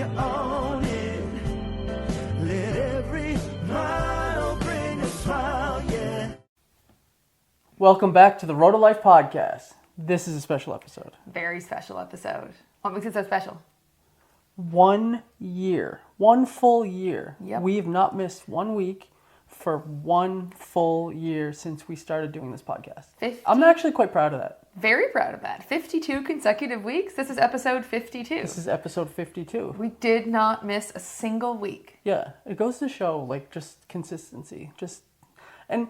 you own it. Let every mile bring a smile, yeah. Welcome back to the Road to Life podcast. This is a special episode. Very special episode. What makes it so special? 1 year. 1 full year. Yep. We have not missed 1 week for 1 full year since we started doing this podcast. 50. I'm actually quite proud of that. Very proud of that. 52 consecutive weeks. This is episode 52. This is episode 52. We did not miss a single week. Yeah, it goes to show, like, just consistency. And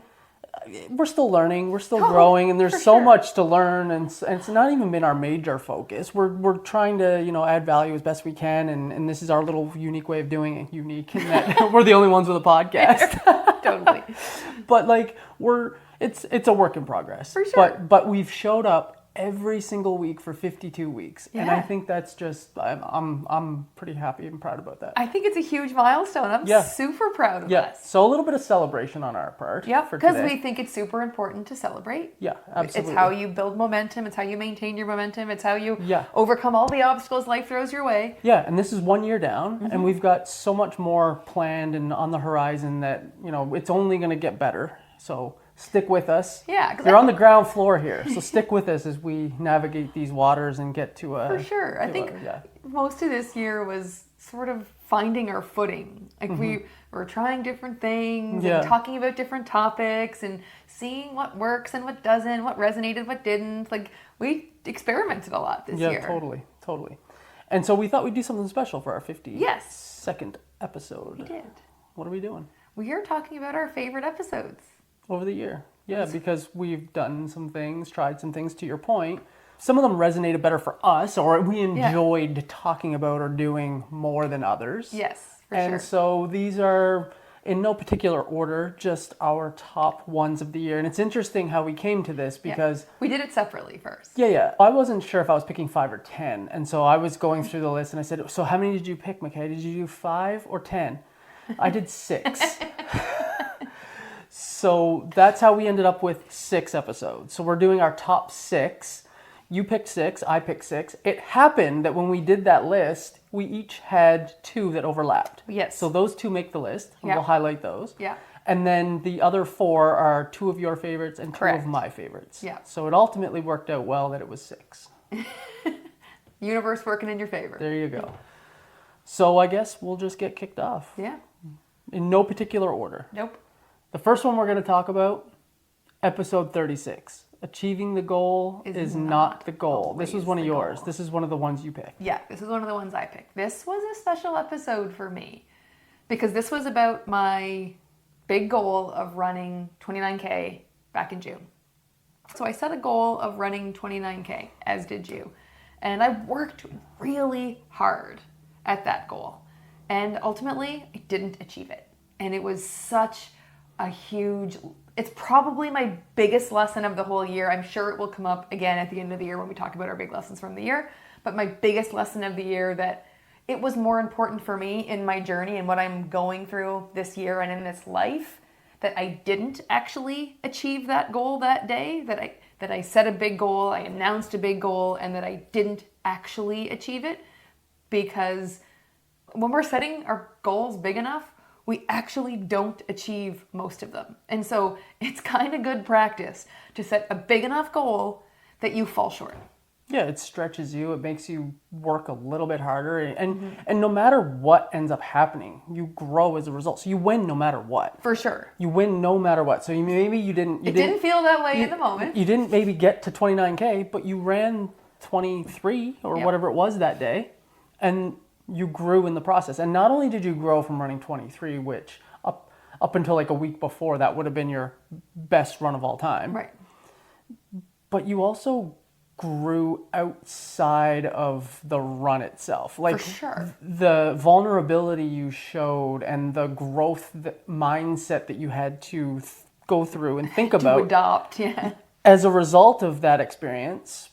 we're still learning, we're still growing, and there's so much to learn, and it's not even been our major focus. We're trying to, add value as best we can, and this is our little unique way of doing it. Unique in that we're the only ones with a podcast. Totally. But like it's a work in progress. For sure. But we've showed up every single week for 52 weeks. Yeah. And I think that's just I'm pretty happy and proud about that. I think it's a huge milestone. I'm super proud of us. So a little bit of celebration on our part. Yeah, for because today. we think it's super important to celebrate. Yeah, absolutely. It's how you build momentum. It's how you maintain your momentum. It's how you Yeah. overcome all the obstacles life throws your way. Yeah, and this is 1 year down, and we've got so much more planned and on the horizon that, it's only going to get better. So stick with us. Yeah, 'cause You're on the ground floor here, so stick with us as we navigate these waters and get to a... For sure. I think most of this year was sort of finding our footing. Like we were trying different things and talking about different topics and seeing what works and what doesn't, what resonated, what didn't. Like we experimented a lot this year. Yeah, totally. And so we thought we'd do something special for our 52nd episode. We did. What are we doing? We are talking about our favorite episodes. Over the year. Yeah, because we've done some things, tried some things, to your point. Some of them resonated better for us, or we enjoyed talking about or doing more than others. Yes, for sure. And so these are, in no particular order, just our top ones of the year. And it's interesting how we came to this because... We did it separately first. Yeah. I wasn't sure if I was picking 5 or 10. And so I was going through the list and I said, so how many did you pick, McKay? Did you do 5 or 10? I did 6. So that's how we ended up with 6 episodes. So we're doing our top 6. You picked 6, I picked 6. It happened that when we did that list, we each had 2 that overlapped. Yes. So those 2 make the list. And we'll highlight those. Yeah. And then the other 4 are 2 of your favorites and 2 Correct. of my favorites. Yeah. So it ultimately worked out well that it was 6. Universe working in your favor. There you go. So I guess we'll just get kicked off. Yeah. In no particular order. Nope. The first one we're going to talk about, episode 36. Achieving the goal is not the goal. This was one of yours. This is one of the ones you picked. Yeah, this is one of the ones I picked. This was a special episode for me because this was about my big goal of running 29K back in June. So I set a goal of running 29K, as did you. And I worked really hard at that goal. And ultimately, I didn't achieve it. And it was such a huge... It's probably my biggest lesson of the whole year. I'm sure it will come up again at the end of the year when we talk about our big lessons from the year. But my biggest lesson of the year, that it was more important for me in my journey and what I'm going through this year and in this life, that I didn't actually achieve that goal that day, that I set a big goal, I announced a big goal, and that I didn't actually achieve it. Because when we're setting our goals big enough, we actually don't achieve most of them. And so it's kind of good practice to set a big enough goal that you fall short. Yeah, it stretches you. It makes you work a little bit harder. And no matter what ends up happening, you grow as a result. So you win no matter what. For sure. You win no matter what. So you didn't feel that way in the moment. You didn't maybe get to 29K, but you ran 23 or whatever it was that day. And you grew in the process. And not only did you grow from running 23, which up until like a week before, that would have been your best run of all time. Right. But you also grew outside of the run itself. Like, for sure. The vulnerability you showed and the growth mindset that you had to go through and think about. To adopt, yeah. As a result of that experience,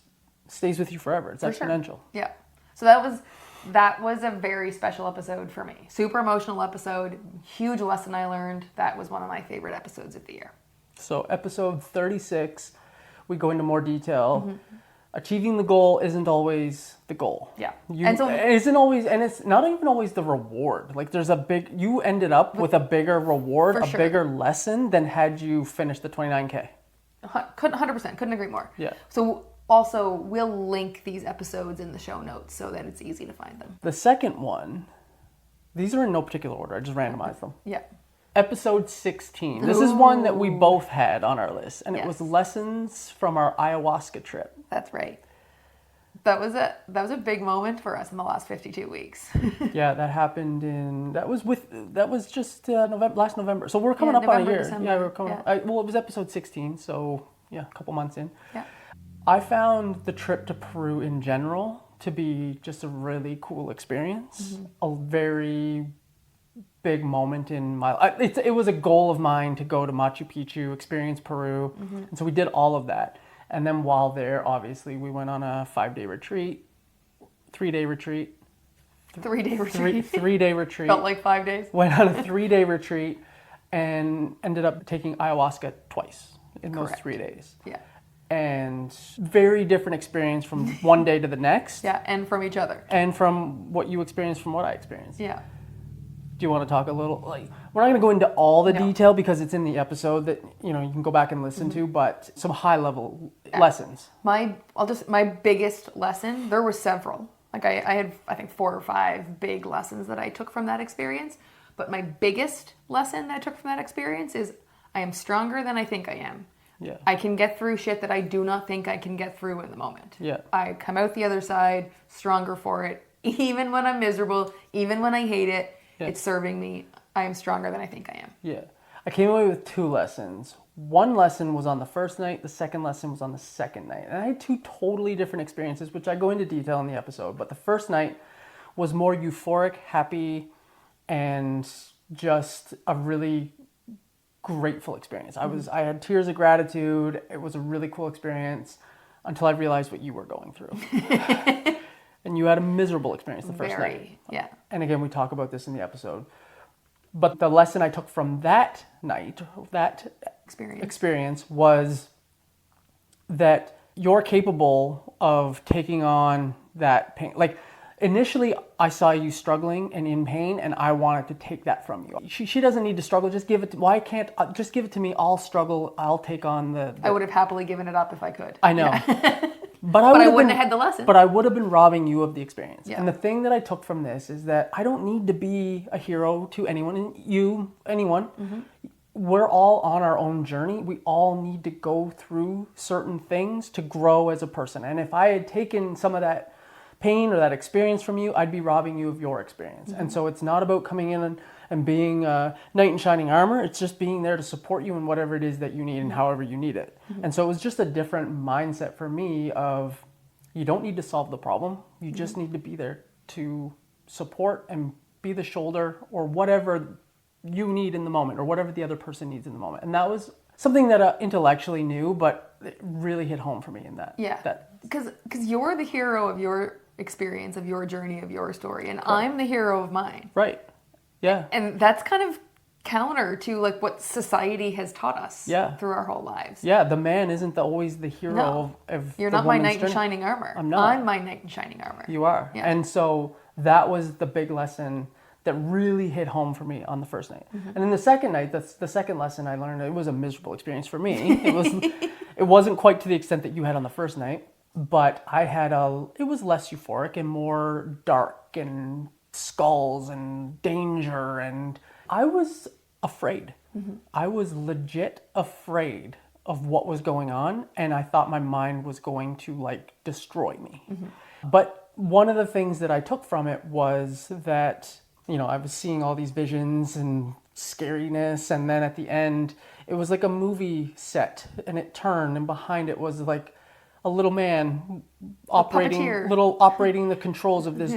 stays with you forever. It's exponential. Sure. Yeah. So that was a very special episode for me. Super emotional episode. Huge lesson I learned. That was one of my favorite episodes of the year. So episode 36, we go into more detail. achieving the goal isn't always the goal. Yeah. And so it isn't always, and it's not even always the reward. Like there's you ended up with a bigger reward, a bigger lesson than had you finished the 29K. 100%. Couldn't agree more. Yeah. So also, we'll link these episodes in the show notes so that it's easy to find them. The second one, these are in no particular order. I just randomized them. Yeah. Episode 16. This is one that we both had on our list, and it was Yes. lessons from our ayahuasca trip. That's right. That was a big moment for us in the last 52 weeks. Yeah, that happened that was just last November. So we're coming up on a year. December. Yeah, we're coming. Yeah. It was episode 16, so yeah, a couple months in. Yeah. I found the trip to Peru in general to be just a really cool experience. A very big moment in my life. It was a goal of mine to go to Machu Picchu, experience Peru, and so we did all of that. And then while there, obviously, we went on a 5-day retreat, 3-day retreat. 3-day retreat. 3-day retreat. Felt like 5 days. Went on a 3-day retreat and ended up taking ayahuasca twice in those Correct. 3 days. Yeah. And very different experience from one day to the next. Yeah, and from each other. And from what you experienced from what I experienced. Yeah. Do you want to talk a little, we're not going to go into all the detail because it's in the episode that, you can go back and listen to, but some high level lessons. My biggest lesson, there were several. Like I had, I think 4 or 5 big lessons that I took from that experience. But my biggest lesson that I took from that experience is I am stronger than I think I am. Yeah. I can get through shit that I do not think I can get through in the moment. Yeah. I come out the other side stronger for it. Even when I'm miserable, even when I hate it, it's serving me. I am stronger than I think I am. Yeah. I came away with 2 lessons. One lesson was on the first night. The second lesson was on the second night. And I had 2 totally different experiences, which I go into detail in the episode. But the first night was more euphoric, happy, and just a really grateful experience. I had tears of gratitude. It was a really cool experience until I realized what you were going through. And you had a miserable experience the first night. Yeah. And again, we talk about this in the episode. But the lesson I took from that night, that experience was that you're capable of taking on that pain. Like initially I saw you struggling and in pain and I wanted to take that from you. She doesn't need to struggle. Just give it to, why can't, just give it to me. I'll struggle. I'll take on the I would have happily given it up if I could. I know. Yeah. But I wouldn't have had the lesson. But I would have been robbing you of the experience. Yeah. And the thing that I took from this is that I don't need to be a hero to anyone, anyone. We're all on our own journey. We all need to go through certain things to grow as a person. And if I had taken some of that pain or that experience from you, I'd be robbing you of your experience. And so it's not about coming in and being a knight in shining armor. It's just being there to support you in whatever it is that you need and however you need it. And so it was just a different mindset for me of you don't need to solve the problem. You just need to be there to support and be the shoulder or whatever you need in the moment or whatever the other person needs in the moment. And that was something that I intellectually knew, but it really hit home for me in that. Yeah, because you're the hero of your experience, of your journey, of your story, and I'm the hero of mine. Right. Yeah. And that's kind of counter to like what society has taught us through our whole lives. Yeah, the man isn't always the hero of You're the not my woman's knight in journey. shining armor. I'm not. I'm my knight in shining armor. You are. Yeah. And so that was the big lesson that really hit home for me on the first night. And then the second night, that's the second lesson I learned. It was a miserable experience for me. It wasn't quite to the extent that you had on the first night, but it was less euphoric and more dark and skulls and danger, and I was afraid. I was legit afraid of what was going on, and I thought my mind was going to destroy me. But one of the things that I took from it was that I was seeing all these visions and scariness, and then at the end it was like a movie set, and it turned, and behind it was like a little man operating the controls of this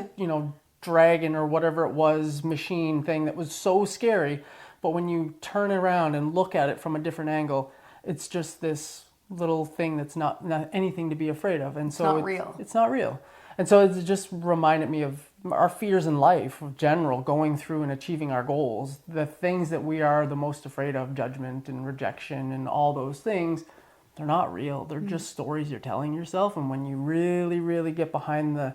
dragon or whatever it was, machine thing that was so scary. But when you turn around and look at it from a different angle, it's just this little thing that's not anything to be afraid of. And so it's not real. And so it just reminded me of our fears in life, in general, going through and achieving our goals. The things that we are the most afraid of, judgment and rejection and all those things, they're not real. They're just stories you're telling yourself. And when you really, really get behind the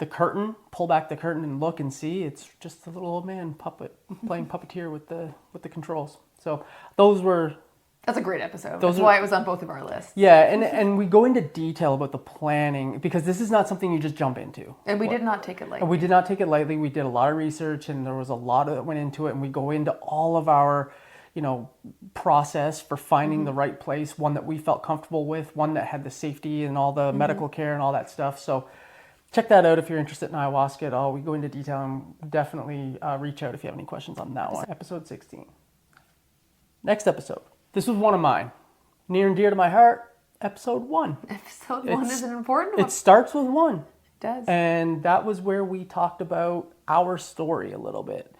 curtain, pull back the curtain and look and see, it's just a little old man puppet playing puppeteer with the controls. So that's a great episode. That's why it was on both of our lists. Yeah, and we go into detail about the planning, because this is not something you just jump into. And we did not take it lightly. And we did not take it lightly. We did a lot of research, and there was a lot that went into it, and we go into all of our, process for finding the right place, one that we felt comfortable with, one that had the safety and all the medical care and all that stuff. So check that out if you're interested in ayahuasca at all. We go into detail, and definitely reach out if you have any questions on that one. Episode 16. Next episode. This was one of mine. Near and dear to my heart, episode 1. Episode 1 is an important one. It starts with 1. It does. And that was where we talked about our story a little bit,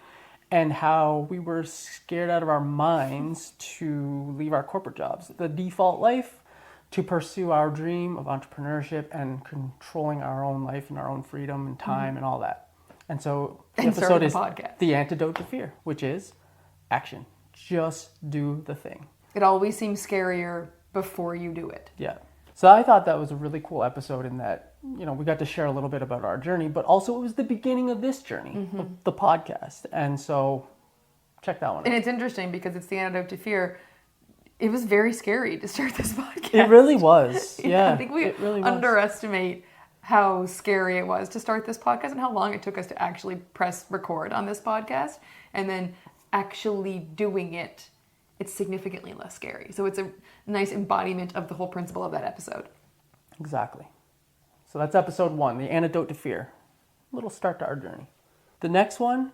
and how we were scared out of our minds to leave our corporate jobs, the default life, to pursue our dream of entrepreneurship and controlling our own life and our own freedom and time and all that. And so the episode is the antidote to fear, which is action. Just do the thing. It always seems scarier before you do it. Yeah. So I thought that was a really cool episode in that, we got to share a little bit about our journey, but also it was the beginning of this journey, of the podcast. And so check that one out. And it's interesting because it's the antidote to fear. It was very scary to start this podcast. It really was. Yeah. I think we really underestimate how scary it was to start this podcast and how long it took us to actually press record on this podcast. And then actually doing it, it's significantly less scary. So it's a nice embodiment of the whole principle of that episode. Exactly. So that's episode 1, the antidote to fear. A little start to our journey. The next one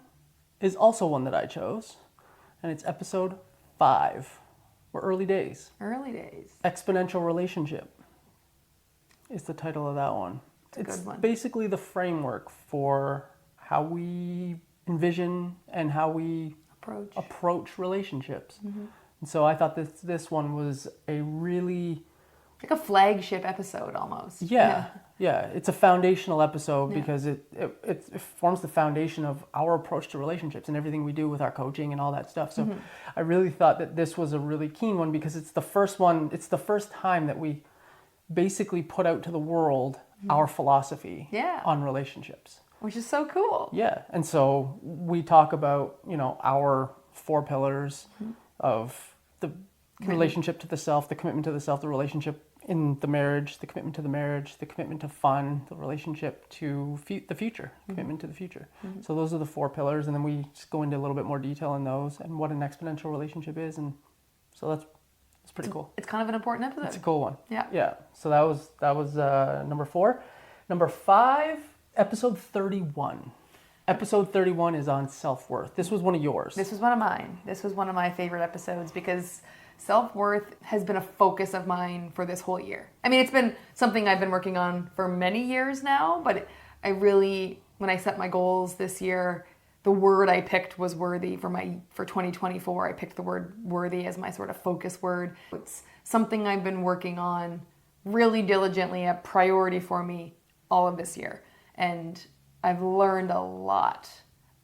is also one that I chose, and it's episode 5. We're early days. Early days. Exponential relationship is the title of that one. It's a good one. Basically the framework for how we envision and how we approach relationships. And so I thought this one was a really... like a flagship episode almost. Yeah. It's a foundational episode because it forms the foundation of our approach to relationships and everything we do with our coaching and all that stuff. So I really thought that this was a really keen one because it's the first time that we basically put out to the world our philosophy on relationships. Which is so cool. Yeah. And so we talk about, our 4 pillars of the relationship to the self, the commitment to the self, the relationship in the marriage, the commitment to the marriage, the commitment to fun, the relationship to the future, commitment to the future. So those are the 4 pillars. And then we just go into a little bit more detail in those and what an exponential relationship is. And so that's pretty cool. It's kind of an important episode. It's a cool one. Yeah. Yeah. So that was number 4. Number 5, episode 31. Episode 31 is on self-worth. This was one of yours. This was one of mine. This was one of my favorite episodes because self-worth has been a focus of mine for this whole year. I mean, it's been something I've been working on for many years now, but I really, when I set my goals this year, the word I picked was worthy for 2024. I picked the word worthy as my sort of focus word. It's something I've been working on really diligently, a priority for me all of this year. And I've learned a lot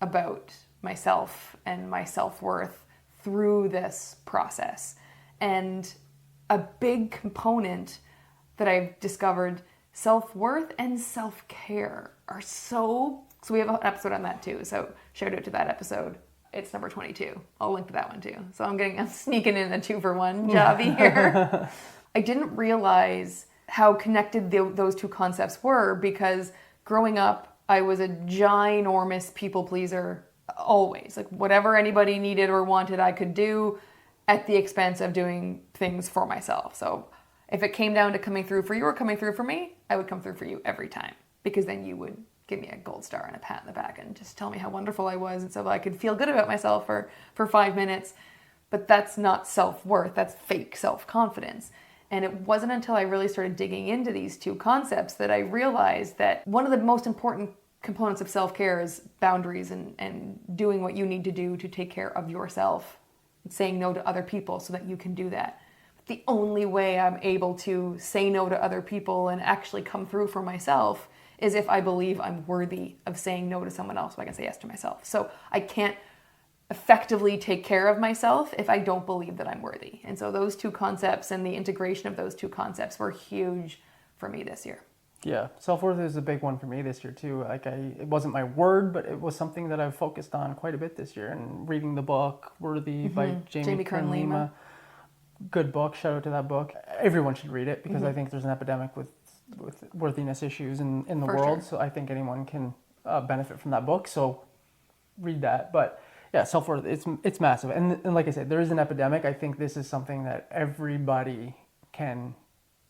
about myself and my self-worth through this process. And a big component that I've discovered, self-worth and self-care are so we have an episode on that too. So shout out to that episode. It's number 22. I'll link to that one too. So I'm sneaking in a 2-for-1 jobby here. I didn't realize how connected those 2 concepts were because growing up, I was a ginormous people pleaser always. Like whatever anybody needed or wanted, I could do at the expense of doing things for myself. So if it came down to coming through for you or coming through for me, I would come through for you every time because then you would give me a gold star and a pat in the back and just tell me how wonderful I was and so I could feel good about myself for 5 minutes. But that's not self-worth, that's fake self-confidence. And it wasn't until I really started digging into these 2 concepts that I realized that one of the most important components of self-care is boundaries and doing what you need to do to take care of yourself, and saying no to other people so that you can do that. But the only way I'm able to say no to other people and actually come through for myself is if I believe I'm worthy of saying no to someone else so I can say yes to myself. So I can't effectively take care of myself if I don't believe that I'm worthy. And so those two concepts and the integration of those two concepts were huge for me this year. Yeah, self-worth is a big one for me this year too. Like it wasn't my word, but it was something that I've focused on quite a bit this year. And reading the book Worthy by Jamie Kern Lima, good book. Shout out to that book. Everyone should read it because I think there's an epidemic with worthiness issues in the world. Sure. So I think anyone can benefit from that book. So read that. But yeah, self-worth, it's massive. And like I said, there is an epidemic. I think this is something that everybody can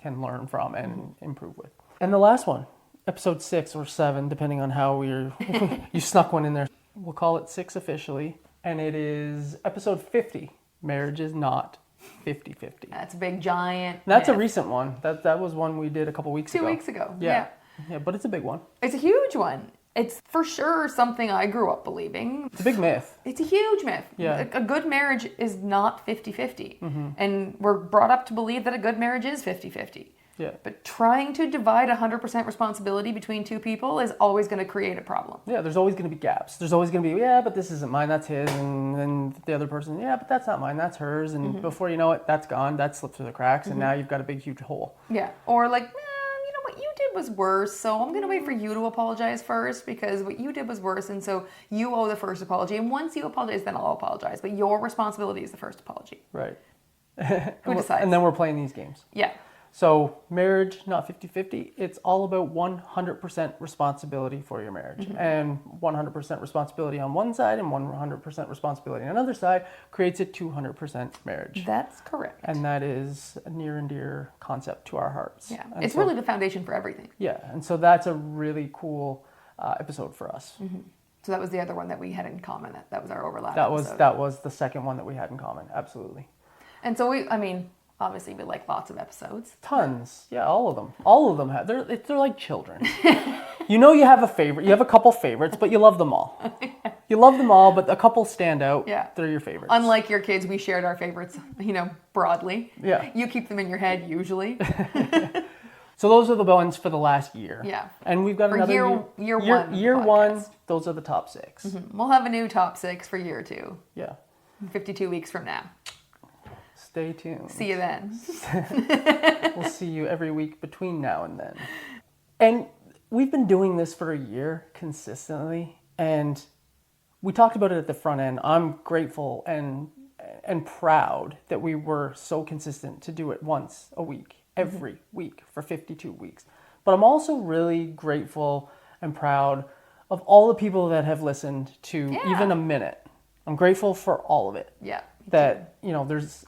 learn from and improve with. And the last one, episode 6 or 7, depending on how you snuck one in there. We'll call it 6 officially. And it is episode 50. Marriage is not 50-50. That's a big giant. That's myth. a recent one. That was one we did a couple weeks ago. 2 weeks ago. Yeah, but it's a big one. It's a huge one. It's for sure something I grew up believing. It's a big myth. It's a huge myth. Yeah. A good marriage is not 50-50. And we're brought up to believe that a good marriage is 50-50. Yeah. But trying to divide 100% responsibility between two people is always going to create a problem. Yeah, there's always going to be gaps. There's always going to be, yeah, but this isn't mine, that's his. And then the other person, yeah, but that's not mine, that's hers. And before you know it, that's gone. That slipped through the cracks. And now you've got a big, huge hole. Yeah. Or like, you know what you did was worse, so I'm going to wait for you to apologize first because what you did was worse. And so you owe the first apology. And once you apologize, then I'll apologize. But your responsibility is the first apology. Right. Who decides? And then we're playing these games. Yeah. So marriage, not 50-50. It's all about 100% responsibility for your marriage. And 100% responsibility on one side and 100% responsibility on another side creates a 200% marriage. That's correct. And that is a near and dear concept to our hearts. Yeah. And It's so, really the foundation for everything. Yeah, and so that's a really cool episode for us. So that was the other one that we had in common. That was our overlap. That episode. was the second one that we had in common. Absolutely. And so obviously we like lots of episodes. Tons. Yeah, all of them. All of them have. They're like children. You know you have a favorite. You have a couple favorites, but you love them all. You love them all, but a couple stand out. Yeah. They're your favorites. Unlike your kids, we shared our favorites, broadly. Yeah. You keep them in your head usually. So those are the ones for the last year. Yeah. And we've got For another year one Year one, podcast. those are the top 6. We'll have a new top 6 for year 2, Yeah. 52 weeks from now. Stay tuned. See you then. We'll see you every week between now and then. And we've been doing this for a year consistently, and we talked about it at the front end. I'm grateful and proud that we were so consistent to do it once a week, every week for 52 weeks. But I'm also really grateful and proud of all the people that have listened to even a minute. I'm grateful for all of it. Yeah. That,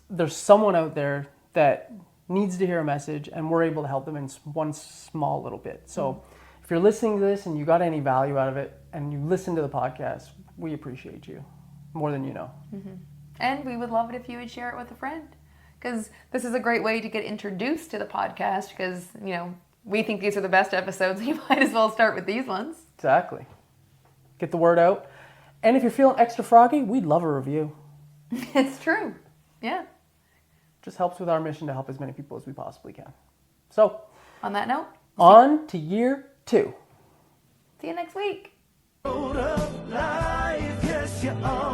there's someone out there that needs to hear a message and we're able to help them in one small little bit. So if you're listening to this and you got any value out of it and you listen to the podcast, we appreciate you more than you know. And we would love it if you would share it with a friend, because this is a great way to get introduced to the podcast, because, we think these are the best episodes. You might as well start with these ones. Exactly. Get the word out. And if you're feeling extra froggy, we'd love a review. It's true. Yeah. Just helps with our mission to help as many people as we possibly can. So, On that note, on to year 2. see you next week. Road of life, yes, you are.